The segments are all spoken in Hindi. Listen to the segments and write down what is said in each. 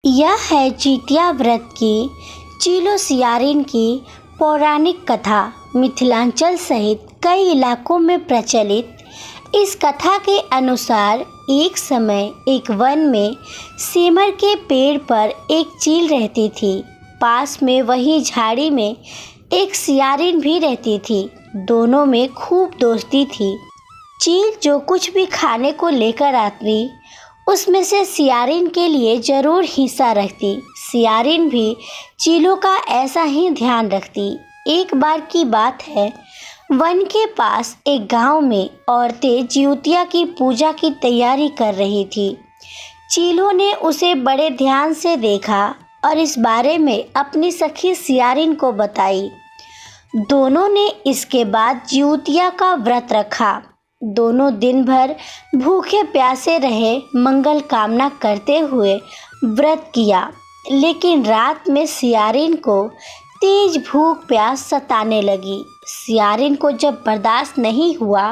यह है जितिया व्रत की चीलो सियारिन की पौराणिक कथा। मिथिलांचल सहित कई इलाकों में प्रचलित इस कथा के अनुसार एक समय एक वन में सेमर के पेड़ पर एक चील रहती थी। पास में वही झाड़ी में एक सियारिन भी रहती थी। दोनों में खूब दोस्ती थी। चील जो कुछ भी खाने को लेकर आती उसमें से सियारिन के लिए जरूर हिस्सा रखती। सियारिन भी चीलों का ऐसा ही ध्यान रखती। एक बार की बात है, वन के पास एक गांव में औरतें जिउतिया की पूजा की तैयारी कर रही थी। चीलों ने उसे बड़े ध्यान से देखा और इस बारे में अपनी सखी सियारिन को बताई। दोनों ने इसके बाद जिउतिया का व्रत रखा। दोनों दिन भर भूखे प्यासे रहे, मंगल कामना करते हुए व्रत किया। लेकिन रात में सियारिन को तेज भूख प्यास सताने लगी। सियारिन को जब बर्दाश्त नहीं हुआ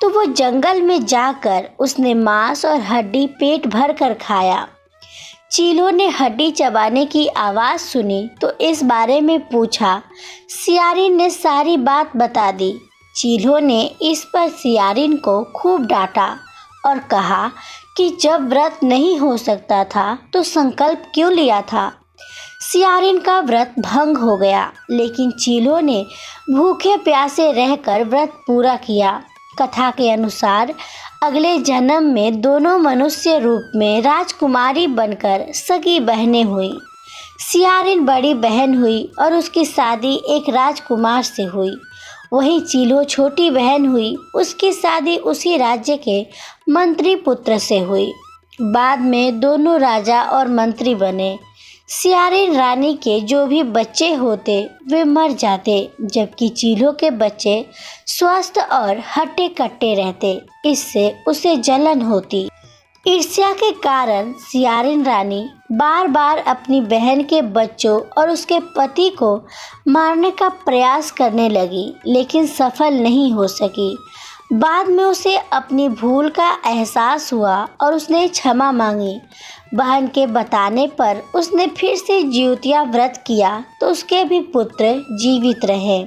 तो वो जंगल में जाकर उसने मांस और हड्डी पेट भर कर खाया। चीलों ने हड्डी चबाने की आवाज़ सुनी तो इस बारे में पूछा। सियारिन ने सारी बात बता दी। चीलों ने इस पर सियारिन को खूब डांटा और कहा कि जब व्रत नहीं हो सकता था तो संकल्प क्यों लिया था। सियारिन का व्रत भंग हो गया, लेकिन चीलों ने भूखे प्यासे रहकर व्रत पूरा किया। कथा के अनुसार अगले जन्म में दोनों मनुष्य रूप में राजकुमारी बनकर सगी बहनें हुई। सियारिन बड़ी बहन हुई और उसकी शादी एक राजकुमार से हुई। वहीं चीलो छोटी बहन हुई, उसकी शादी उसी राज्य के मंत्री पुत्र से हुई। बाद में दोनों राजा और मंत्री बने। सियारिन रानी के जो भी बच्चे होते वे मर जाते, जबकि चीलो के बच्चे स्वस्थ और हट्टे कट्टे रहते। इससे उसे जलन होती। ईर्ष्या के कारण सियारिन रानी बार बार अपनी बहन के बच्चों और उसके पति को मारने का प्रयास करने लगी, लेकिन सफल नहीं हो सकी। बाद में उसे अपनी भूल का एहसास हुआ और उसने क्षमा मांगी। बहन के बताने पर उसने फिर से जिउतिया व्रत किया तो उसके भी पुत्र जीवित रहे।